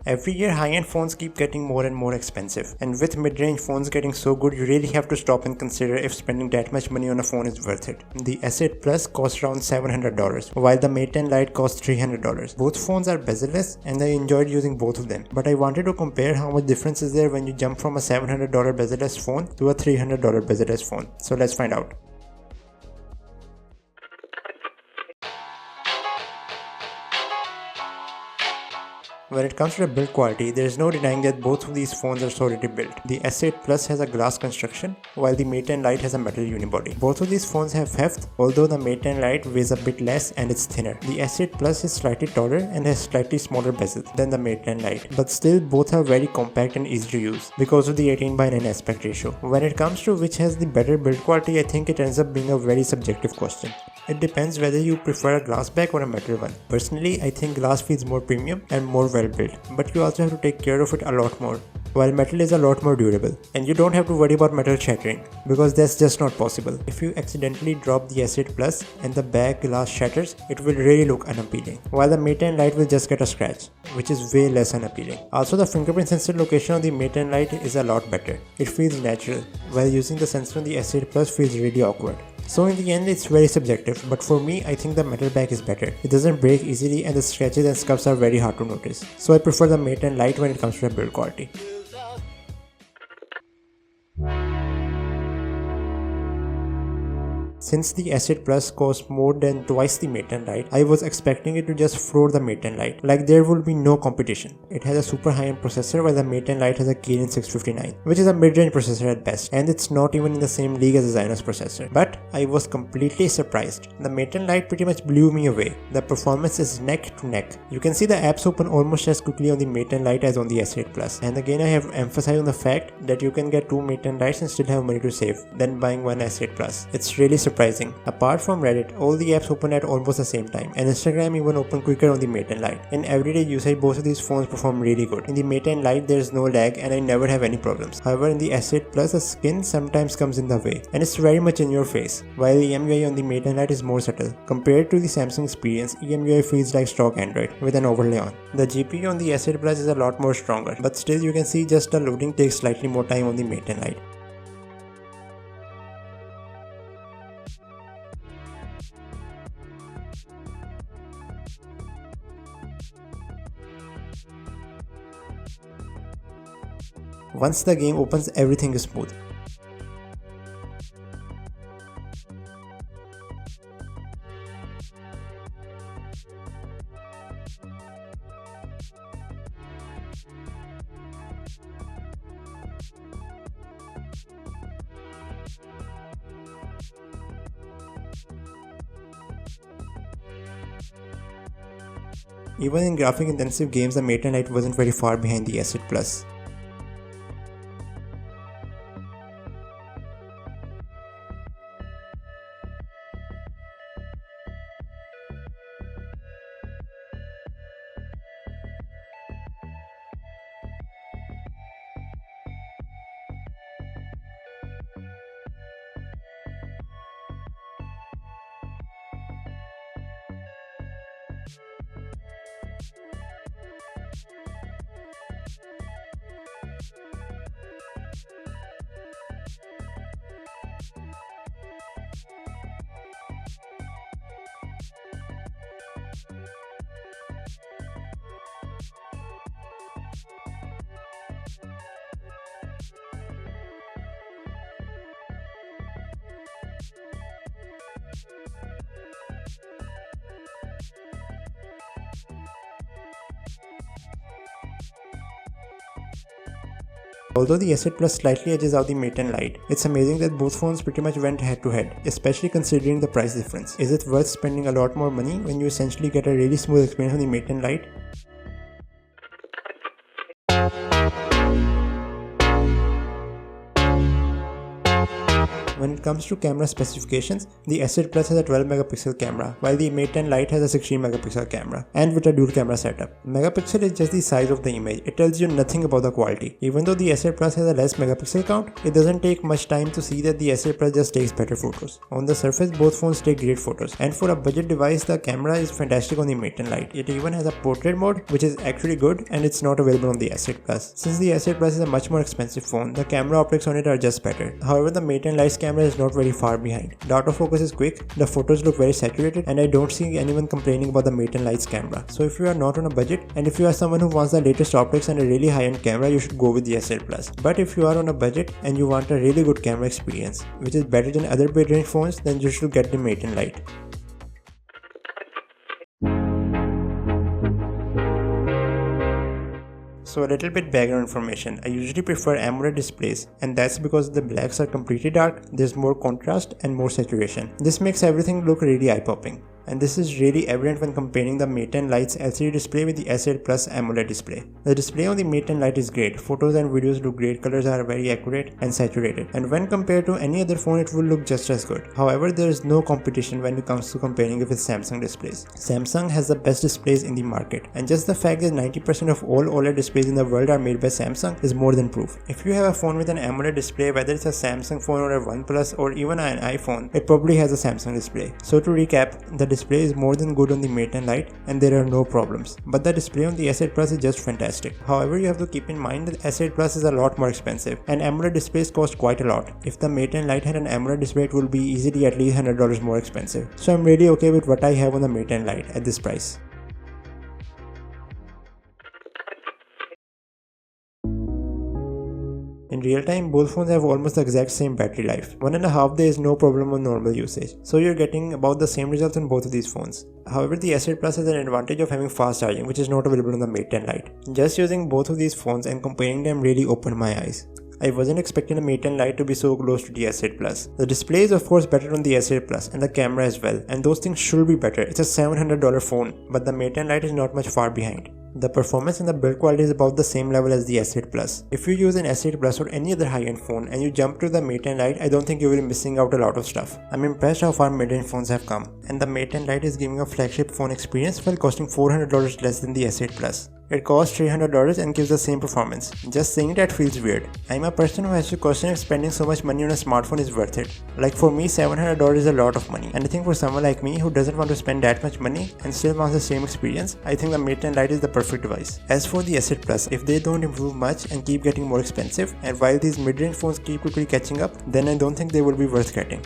Every year high-end phones keep getting more and more expensive, and with mid-range phones getting so good, you really have to stop and consider if spending that much money on a phone is worth it. The S8 Plus costs around $700, while the Mate 10 Lite costs $300. Both phones are bezel-less and I enjoyed using both of them, but I wanted to compare how much difference is there when you jump from a $700 bezel-less phone to a $300 bezel-less phone. So let's find out. When it comes to the build quality, there is no denying that both of these phones are solidly built. The S8 Plus has a glass construction, while the Mate 10 Lite has a metal unibody. Both of these phones have heft, although the Mate 10 Lite weighs a bit less and it's thinner. The S8 Plus is slightly taller and has slightly smaller bezel than the Mate 10 Lite, but still both are very compact and easy to use because of the 18:9 aspect ratio. When it comes to which has the better build quality, I think it ends up being a very subjective question. It depends whether you prefer a glass back or a metal one. Personally, I think glass feels more premium and more well built, but you also have to take care of it a lot more, while metal is a lot more durable. And you don't have to worry about metal shattering, because that's just not possible. If you accidentally drop the S8 Plus and the back glass shatters, it will really look unappealing, while the Mate 10 Lite will just get a scratch, which is way less unappealing. Also, the fingerprint sensor location on the Mate 10 Lite is a lot better. It feels natural, while using the sensor on the S8 Plus feels really awkward. So in the end, it's very subjective, but for me, I think the metal back is better. It doesn't break easily and the scratches and scuffs are very hard to notice. So I prefer the Mate 10 Lite when it comes to the build quality. Since the S8 Plus costs more than twice the Mate 10 Lite, I was expecting it to just floor the Mate 10 Lite, like there would be no competition. It has a super high-end processor while the Mate 10 Lite has a Kirin 659, which is a mid-range processor at best, and it's not even in the same league as the Exynos processor. But I was completely surprised. The Mate 10 Lite pretty much blew me away. The performance is neck to neck. You can see the apps open almost as quickly on the Mate 10 Lite as on the S8 Plus. And again, I have emphasized on the fact that you can get two Mate 10 Lites and still have money to save than buying one S8 Plus. It's really surprising. Apart from Reddit, all the apps open at almost the same time, and Instagram even open quicker on the Mate 10 Lite. In everyday usage, both of these phones perform really good. In the Mate 10 Lite, there is no lag and I never have any problems. However, in the S8 Plus, the skin sometimes comes in the way, and it's very much in your face, while the EMUI on the Mate 10 Lite is more subtle. Compared to the Samsung experience, EMUI feels like stock Android, with an overlay on. The GPU on the S8 Plus is a lot more stronger, but still you can see just the loading takes slightly more time on the Mate 10 Lite. Once the game opens, everything is smooth. Even in graphic intensive games, the Mate 10 Lite wasn't very far behind the S8 Plus. Although the S8 Plus slightly edges out the Mate 10 Lite, it's amazing that both phones pretty much went head to head, especially considering the price difference. Is it worth spending a lot more money when you essentially get a really smooth experience on the Mate 10 Lite? When it comes to camera specifications, the S8 Plus has a 12 megapixel camera, while the Mate 10 Lite has a 16 megapixel camera, and with a dual camera setup. Megapixel is just the size of the image, it tells you nothing about the quality. Even though the S8 Plus has a less megapixel count, it doesn't take much time to see that the S8 Plus just takes better photos. On the surface, both phones take great photos, and for a budget device, the camera is fantastic on the Mate 10 Lite. It even has a portrait mode, which is actually good, and it's not available on the S8 Plus. Since the S8 Plus is a much more expensive phone, the camera optics on it are just better. However, the Mate 10 Lite's camera is not very far behind. The autofocus is quick, the photos look very saturated, and I don't see anyone complaining about the Mate 10 Lite's camera. So if you are not on a budget, and if you are someone who wants the latest optics and a really high-end camera, you should go with the S8 Plus. But if you are on a budget and you want a really good camera experience, which is better than other mid-range phones, then you should get the Mate 10 Lite. So a little bit background information. I usually prefer AMOLED displays, and that's because the blacks are completely dark, there's more contrast and more saturation. This makes everything look really eye-popping. And this is really evident when comparing the Mate 10 Lite's LCD display with the S8 Plus AMOLED display. The display on the Mate 10 Lite is great, photos and videos look great, colors are very accurate and saturated, and when compared to any other phone it will look just as good. However, there is no competition when it comes to comparing it with Samsung displays. Samsung has the best displays in the market, and just the fact that 90% of all OLED displays in the world are made by Samsung is more than proof. If you have a phone with an AMOLED display, whether it's a Samsung phone or a OnePlus or even an iPhone, it probably has a Samsung display. So to recap, the display is more than good on the Mate 10 Lite and there are no problems, but the display on the S8 Plus is just fantastic. However, you have to keep in mind that S8 Plus is a lot more expensive and AMOLED displays cost quite a lot. If the Mate 10 Lite had an AMOLED display, it would be easily at least $100 more expensive. So I'm really okay with what I have on the Mate 10 Lite at this price. In real time, both phones have almost the exact same battery life. 1.5 days, no problem on normal usage. So you're getting about the same results on both of these phones. However, the S8 Plus has an advantage of having fast charging, which is not available on the Mate 10 Lite. Just using both of these phones and comparing them really opened my eyes. I wasn't expecting the Mate 10 Lite to be so close to the S8 Plus. The display is of course better on the S8 Plus and the camera as well, and those things should be better. It's a $700 phone, but the Mate 10 Lite is not much far behind. The performance and the build quality is about the same level as the S8 Plus. If you use an S8 Plus or any other high-end phone and you jump to the Mate 10 Lite, I don't think you will be missing out a lot of stuff. I'm impressed how far mid-range phones have come, and the Mate 10 Lite is giving a flagship phone experience while costing $400 less than the S8 Plus. It costs $300 and gives the same performance. Just saying that feels weird. I'm a person who has to question if spending so much money on a smartphone is worth it. Like for me, $700 is a lot of money, and I think for someone like me who doesn't want to spend that much money and still wants the same experience, I think the Mate 10 Lite is the perfect device. As for the S8 Plus, if they don't improve much and keep getting more expensive, and while these mid-range phones keep quickly catching up, then I don't think they will be worth getting.